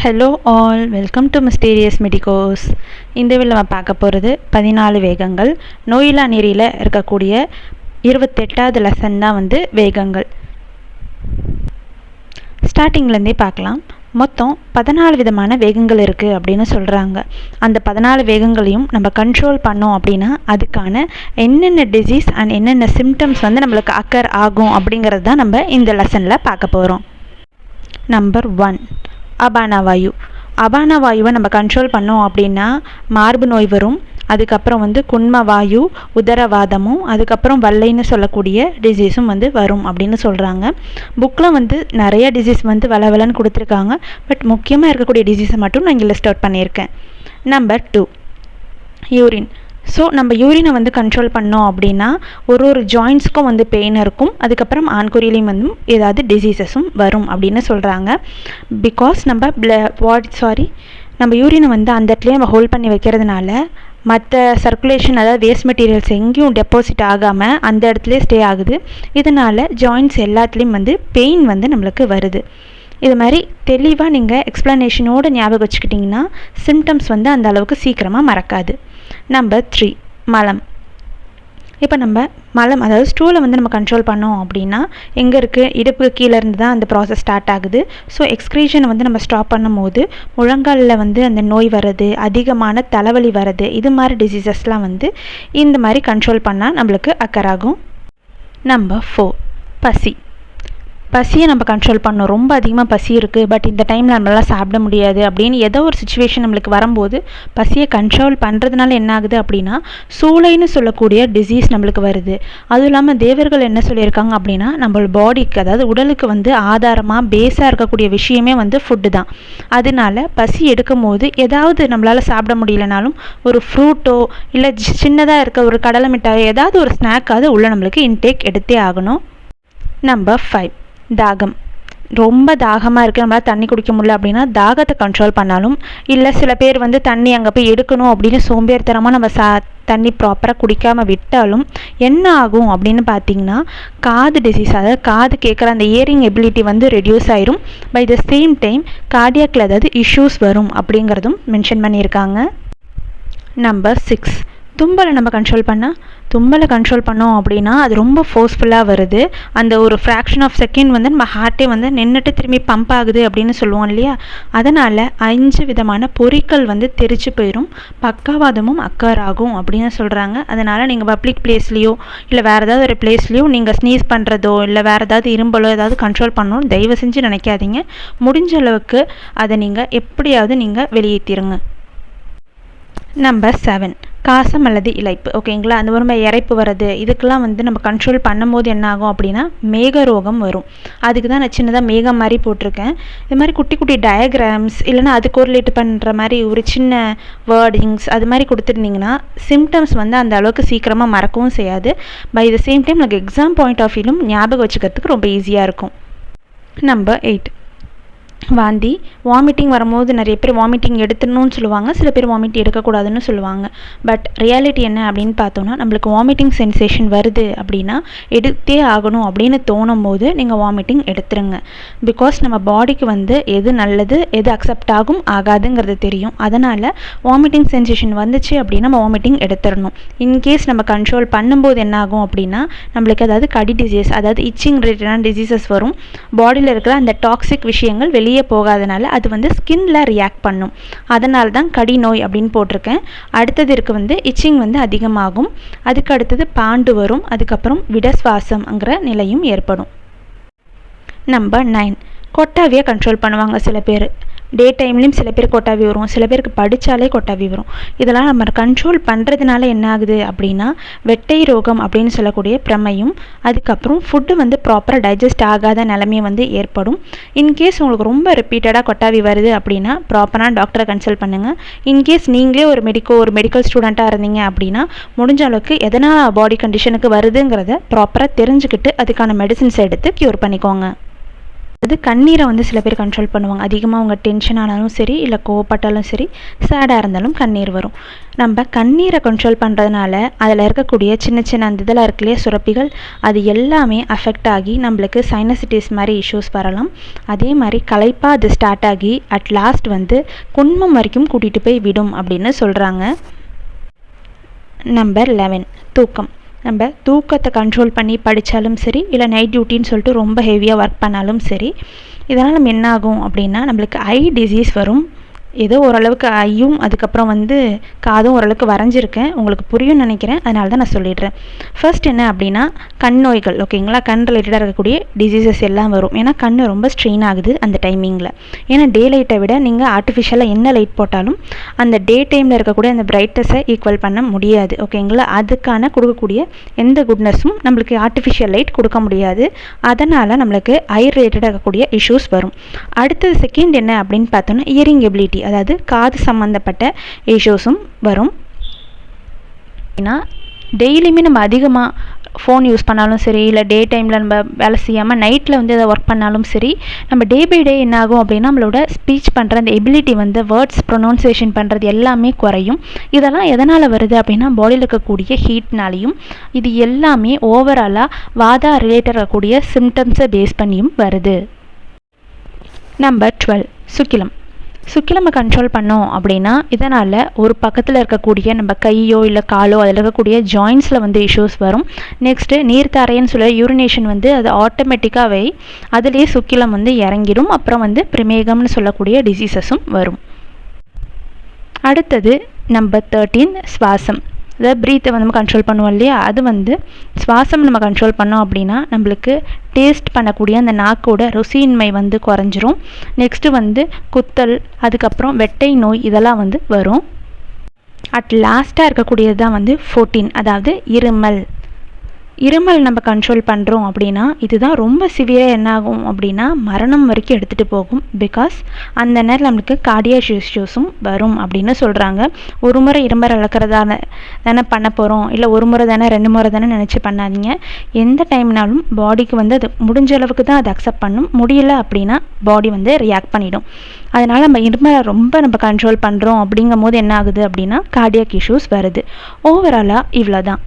Hello all, welcome to mysterious medicos. இந்த வீடியோவில் நம்ம பார்க்க போகிறது 14 வேகங்கள். நோயில்லா நெறியில் இருக்கக்கூடிய 28வது லெசன் தான் வேகங்கள். ஸ்டார்டிங்லேருந்தே பார்க்கலாம். மொத்தம் 14 விதமான வேகங்கள் இருக்குது அப்படின்னு சொல்கிறாங்க. அந்த 14 வேகங்களையும் நம்ம கண்ட்ரோல் பண்ணோம் அப்படின்னா அதுக்கான என்னென்ன டிசீஸ் அண்ட் என்னென்ன சிம்டம்ஸ் நம்மளுக்கு அக்கர் ஆகும் அப்படிங்கிறது தான் நம்ம இந்த லெசனில் பார்க்க போகிறோம். நம்பர் 1, அபானவாயு. அபானவாயுவை நம்ம கண்ட்ரோல் பண்ணோம் அப்படின்னா மார்பு நோய் வரும். அதுக்கப்புறம் குண்மவாயு, உதரவாதமும், அதுக்கப்புறம் வல்லைன்னு சொல்லக்கூடிய டிசீஸும் வரும் அப்படின்னு சொல்கிறாங்க. புக்கில் நிறைய டிசீஸ் வளவலன்னு கொடுத்துருக்காங்க. பட் முக்கியமாக இருக்கக்கூடிய டிசீஸை மட்டும் நான் இங்கே லிஸ்ட் அவுட் பண்ணியிருக்கேன். Number 2, urine. ஸோ நம்ம யூரினை கண்ட்ரோல் பண்ணோம் அப்படின்னா ஒரு ஜாயின்ட்ஸ்க்கும் பெயின் இருக்கும். அதுக்கப்புறம் ஆண்குறியிலையும் ஏதாவது டிசீசஸும் வரும் அப்படின்னு சொல்கிறாங்க. பிகாஸ் நம்ம யூரினை அந்த இடத்துலேயே நம்ம ஹோல்ட் பண்ணி வைக்கிறதுனால மற்ற சர்க்குலேஷன், அதாவது வேஸ்ட் மெட்டீரியல்ஸ் எங்கேயும் டெபாசிட் ஆகாமல் அந்த இடத்துலே ஸ்டே ஆகுது. இதனால் ஜாயின்ட்ஸ் எல்லாத்துலேயும் பெயின் நம்மளுக்கு வருது. இது மாதிரி தெளிவாக நீங்கள் எக்ஸ்ப்ளனேஷனோடு ஞாபகம் வச்சுக்கிட்டிங்கன்னா சிம்டம்ஸ் அந்த அளவுக்கு சீக்கிரமாக மறக்காது. நம்பர் 3, மலம். இப்போ நம்ம மலம், அதாவது ஸ்டூலை நம்ம கண்ட்ரோல் பண்ணோம் அப்படின்னா எங்கே இருக்குது, இடுப்புக்கு கீழே இருந்து தான் அந்த ப்ராசஸ் ஸ்டார்ட் ஆகுது. ஸோ எக்ஸ்க்ரீஷனை நம்ம ஸ்டாப் பண்ணும் போது முழங்காலில் அந்த நோய் வர்றது, அதிகமான தலைவலி வர்றது, இது மாதிரி டிசீசஸ்லாம் இந்த மாதிரி கண்ட்ரோல் பண்ணால் நம்மளுக்கு அக்கர் ஆகும். நம்பர் 4, பசி. பசியை நம்ம கண்ட்ரோல் பண்ணோம். ரொம்ப அதிகமாக பசி இருக்குது, பட் இந்த டைமில் நம்மளால் சாப்பிட முடியாது அப்படின்னு ஏதோ ஒரு சுச்சுவேஷன் நம்மளுக்கு வரும்போது பசியை கண்ட்ரோல் பண்ணுறதுனால என்ன ஆகுது அப்படின்னா சூளைன்னு சொல்லக்கூடிய டிசீஸ் நம்மளுக்கு வருது. அதுவும் இல்லாமல் தேவர்கள் என்ன சொல்லியிருக்காங்க அப்படின்னா நம்மளோட பாடிக்கு, அதாவது உடலுக்கு ஆதாரமாக பேஸாக இருக்கக்கூடிய விஷயமே ஃபுட்டு தான். அதனால பசி எடுக்கும் போது ஏதாவது நம்மளால் சாப்பிட முடியலனாலும் ஒரு ஃப்ரூட்டோ இல்லை சின்னதாக இருக்க ஒரு கடலை மிட்டாயோ ஏதாவது ஒரு ஸ்நாக்காவது உள்ள நம்மளுக்கு இன்டேக் எடுத்தே ஆகணும். நம்பர் 5, தாகம். ரொம்ப தாகமாக இருக்குது, நம்மளால் தண்ணி குடிக்க முடியல அப்படின்னா தாகத்தை கண்ட்ரோல் பண்ணாலும், இல்லை சில பேர் தண்ணி அங்கே போய் எடுக்கணும் அப்படின்னு சோம்பேறித்தனமாக நம்ம தண்ணி ப்ராப்பராக குடிக்காமல் விட்டாலும் என்ன ஆகும் அப்படின்னு பார்த்தீங்கன்னா காது டிசீஸ், அதாவது காது கேட்குற அந்த இயரிங் எபிலிட்டி ரெடியூஸ் ஆயிரும். பை த சேம் டைம் கார்டியாக்கில் ஏதாவது இஷ்யூஸ் வரும் அப்படிங்கிறதும் மென்ஷன் பண்ணியிருக்காங்க. நம்பர் 6, தும்பலை நம்ம கண்ட்ரோல் பண்ணோம் அப்படின்னா அது ரொம்ப ஃபோர்ஸ்ஃபுல்லாக வருது. அந்த ஒரு ஃப்ராக்ஷன் ஆஃப் செகண்ட் நம்ம ஹார்ட்டே நின்றுட்டு திரும்பி பம்ப் ஆகுது அப்படின்னு சொல்லுவோம் இல்லையா. அதனால் 5 விதமான பொறிகள் தெரிச்சு போயிடும், பக்கவாதமும் அக்கர் ஆகும் அப்படின்னு சொல்கிறாங்க. அதனால் நீங்கள் பப்ளிக் பிளேஸ்லேயோ இல்லை வேறு ஏதாவது ஒரு பிளேஸ்லேயோ நீங்கள் ஸ்னீஸ் பண்ணுறதோ இல்லை வேறு ஏதாவது இரும்பலோ ஏதாவது கண்ட்ரோல் பண்ணணும் தயவு செஞ்சு நினைக்காதீங்க. முடிஞ்ச அளவுக்கு அதை நீங்கள் எப்படியாவது நீங்கள் வெளியேற்றிடுங்க. நம்பர் 7, காசம் அல்லது இளைப்பு. ஓகேங்களா, அந்த ஒரு இறைப்பு வர்றது, இதுக்கெல்லாம் நம்ம கண்ட்ரோல் பண்ணும்போது என்ன ஆகும் அப்படின்னா மேக ரோகம் வரும். அதுக்கு தான் நான் சின்னதாக மேகம் மாதிரி போட்டிருக்கேன். இது மாதிரி குட்டி குட்டி டயக்ராம்ஸ் இல்லைனா அது கோரிலேட் பண்ணுற மாதிரி ஒரு சின்ன வேர்டிங்ஸ் அது மாதிரி கொடுத்துருந்தீங்கன்னா சிம்டம்ஸ் அந்த அளவுக்கு சீக்கிரமாக மறக்கவும் செய்யாது. பை த சேம் டைம் எனக்கு எக்ஸாம் பாயிண்ட் ஆஃப் வியூலும் ஞாபகம் வச்சுக்கிறதுக்கு ரொம்ப ஈஸியாக இருக்கும். நம்பர் 8, வாந்தி. வாமிட்டிங் வரும்போது நிறைய பேர் வாமிட்டிங் எடுத்துடணும்னு சொல்லுவாங்க, சில பேர் வாமிட் எடுக்கக்கூடாதுன்னு சொல்லுவாங்க. பட் ரியாலிட்டி என்ன அப்படின்னு பார்த்தோன்னா நம்மளுக்கு வாமிட்டிங் சென்சேஷன் வருது அப்படின்னா எடுத்தே ஆகணும் அப்படின்னு தோணும் போது நீங்கள் வாமிட்டிங் எடுத்துருங்க. பிகாஸ் நம்ம பாடிக்கு எது நல்லது எது அக்செப்ட் ஆகும் ஆகாதுங்கிறது தெரியும். அதனால் வாமிட்டிங் சென்சேஷன் வந்துச்சு அப்படின்னா நம்ம வாமிட்டிங் எடுத்துடணும். இன்கேஸ் நம்ம கண்ட்ரோல் பண்ணும்போது என்ன ஆகும் அப்படின்னா நம்மளுக்கு அதாவது கடி டிசீஸ், அதாவது இச்சிங் ரிலேட்டடான டிசீசஸ் வரும். பாடியில் இருக்கிற அந்த டாக்ஸிக் விஷயங்கள் வெளியே போகாதனால அது ஸ்கின்ல ரியாக்ட் பண்ணும். அதனால தான் கடி நோய் அப்படின்னு போட்டிருக்கேன். அடுத்தது இருக்கு இச்சிங் அதிகமாகும். அதுக்கு அடுத்தது பாண்டு வரும். அதுக்கப்புறம் விடஸ்வாசம்ங்கிற நிலையும் ஏற்படும். நம்பர் 9, கொட்டாவியை கண்ட்ரோல் பண்ணுவாங்க சில பேர். டே டைம்லேயும் சில பேர் கொட்டாவி வரும், சில பேருக்கு படித்தாலே கொட்டாவி வரும். இதெல்லாம் நம்ம கண்ட்ரோல் பண்ணுறதுனால என்ன ஆகுது அப்படின்னா வெட்டை ரோகம் அப்படின்னு சொல்லக்கூடிய பிரமையும், அதுக்கப்புறம் ஃபுட்டு ப்ராப்பராக டைஜஸ்ட் ஆகாத நிலைமையை ஏற்படும். இன்கேஸ் உங்களுக்கு ரொம்ப ரிப்பீட்டடாக கொட்டாவி வருது அப்படின்னா ப்ராப்பரான டாக்டரை கன்சல்ட் பண்ணுங்கள். இன்கேஸ் நீங்களே ஒரு மெடிக்கல் ஸ்டூடெண்ட்டாக இருந்தீங்க அப்படின்னா முடிஞ்ச அளவுக்கு எதனால் பாடி கண்டிஷனுக்கு வருதுங்கிறத ப்ராப்பராக தெரிஞ்சுக்கிட்டு அதுக்கான மெடிசின்ஸ் எடுத்து க்யூர் பண்ணிக்கோங்க. அது கண்ணீரை வந்து சில பேர் கண்ட்ரோல் பண்ணுவாங்க. அதிகமாக அவங்க டென்ஷன் ஆனாலும் சரி, இல்லை கோவப்பட்டாலும் சரி, சேடாக இருந்தாலும் கண்ணீர் வரும். நம்ம கண்ணீரை கண்ட்ரோல் பண்ணுறதுனால அதில் இருக்கக்கூடிய சின்ன சின்ன அந்த இதெல்லாம் இருக்கு இல்லையா, சுரப்பிகள், அது எல்லாமே அஃபெக்ட் ஆகி நம்மளுக்கு சைனசிட்டிஸ் மாதிரி இஷ்யூஸ் வரலாம். அதே மாதிரி களைப்பாக அது ஸ்டார்ட் ஆகி அட் லாஸ்ட் வந்து குன்மம் வரைக்கும் கூட்டிகிட்டு போய் விடும் அப்படின்னு சொல்கிறாங்க. நம்பர் 11, தூக்கம். நம்ம தூக்கத்தை கண்ட்ரோல் பண்ணி படித்தாலும் சரி, இல்லை நைட் டியூட்டின்னு சொல்லிட்டு ரொம்ப ஹெவியாக ஒர்க் பண்ணாலும் சரி, இதனால் நம்ம என்ன ஆகும் அப்படின்னா நம்மளுக்கு ஐ டிசீஸ் வரும். ஏதோ ஓரளவுக்கு ஐயும் அதுக்கப்புறம் வந்து காதும் ஓரளவுக்கு வரைஞ்சிருக்கேன், உங்களுக்கு புரியும்னு நினைக்கிறேன், அதனால தான் நான் சொல்லிடுறேன். ஃபர்ஸ்ட் என்ன அப்படின்னா கண் நோய்கள், ஓகேங்களா. கண் ரிலேட்டடாக இருக்கக்கூடிய டிசீசஸ் எல்லாம் வரும். ஏன்னா கண் ரொம்ப ஸ்ட்ரெயின் ஆகுது அந்த டைமிங்கில். ஏன்னா டே லைட்டை விட நீங்கள் ஆர்டிஃபிஷியலாக என்ன லைட் போட்டாலும் அந்த டே டைமில் இருக்கக்கூடிய அந்த பிரைட்னஸை ஈக்குவல் பண்ண முடியாது, ஓகேங்களா. அதுக்கான கொடுக்கக்கூடிய எந்த குட்னஸும் நம்மளுக்கு ஆர்டிஃபிஷியல் லைட் கொடுக்க முடியாது. அதனால் நம்மளுக்கு ஐ ரிலேட்டடாக இருக்கக்கூடிய இஷ்யூஸ் வரும். அடுத்தது செகண்ட் என்ன அப்படின்னு பார்த்தோன்னா இயரிங் எபிலிட்டி, அதாவது காது சம்மந்தப்பட்ட இஷ்யூஸும் வரும். ஏன்னா டெய்லியுமே நம்ம அதிகமாக ஃபோன் யூஸ் பண்ணாலும் சரி, இல்லை டே டைமில் நம்ம வேலை செய்யாமல் நைட்டில் வந்து எதாவது ஒர்க் பண்ணாலும் சரி, நம்ம டே பை டே என்ன ஆகும் அப்படின்னா நம்மளோட ஸ்பீச் பண்ணுற அந்த எபிலிட்டி வந்து வேர்ட்ஸ் ப்ரொனவுன்சியேஷன் பண்ணுறது எல்லாமே குறையும். இதெல்லாம் எதனால் வருது அப்படின்னா பாடியில் இருக்கக்கூடிய ஹீட்னாலையும், இது எல்லாமே ஓவராலாக வாதா ரிலேட்டட் இருக்கக்கூடிய சிம்டம்ஸை பேஸ் பண்ணியும் வருது. நம்பர் 12, சுக்கிலம். சுக்கிலமை கண்ட்ரோல் பண்ணோம் அப்படின்னா இதனால் ஒரு பக்கத்தில் இருக்கக்கூடிய நம்ம கையோ இல்லை காலோ அதில் இருக்கக்கூடிய ஜாயின்ஸில் வந்து இஷ்யூஸ் வரும். நெக்ஸ்ட்டு நீர்த்தாரைன்னு சொல்ல யூரினேஷன் வந்து அது ஆட்டோமேட்டிக்காகவே அதுலேயே சுக்கிலம் வந்து இறங்கிடும். அப்புறம் வந்து பிரமேகம்னு சொல்லக்கூடிய டிசீசஸும் வரும். அடுத்தது நம்பர் 13, சுவாசம். அதாவது ப்ரீத்தை வந்து நம்ம கண்ட்ரோல் பண்ணுவோம் இல்லையா, அது வந்து சுவாசம் நம்ம கண்ட்ரோல் பண்ணோம் அப்படின்னா நம்மளுக்கு டேஸ்ட் பண்ணக்கூடிய அந்த நாக்கோட ருசியின்மை வந்து குறைஞ்சிரும். நெக்ஸ்ட்டு வந்து குத்தல், அதுக்கப்புறம் வெட்டை நோய், இதெல்லாம் வந்து வரும். அட் லாஸ்ட்டாக இருக்கக்கூடியது தான் வந்து 14, அதாவது இருமல். இருமல் நம்ம கண்ட்ரோல் பண்ணுறோம் அப்படின்னா இதுதான் ரொம்ப சிவியராக என்ன ஆகும் அப்படின்னா மரணம் வரைக்கும் எடுத்துகிட்டு போகும். பிகாஸ் அந்த நேரம் நம்மளுக்கு கார்டியாக் இஷ்யூஸும் வரும் அப்படின்னு சொல்கிறாங்க. ஒரு முறை இருமல் இழக்கிறதான தானே பண்ண போகிறோம், இல்லை ஒரு முறை தானே 2 முறை தானே நினச்சி பண்ணாதீங்க. எந்த டைம்னாலும் பாடிக்கு வந்து அது முடிஞ்ச அளவுக்கு தான் அது அக்செப்ட் பண்ணும். முடியல அப்படின்னா பாடி வந்து ரியாக்ட் பண்ணிடும். அதனால் நம்ம இருமலை ரொம்ப நம்ம கண்ட்ரோல் பண்ணுறோம் அப்படிங்கும் போது என்ன ஆகுது அப்படின்னா கார்டியாக் இஷ்யூஸ் வருது. ஓவராலாக இவ்வளோ தான்.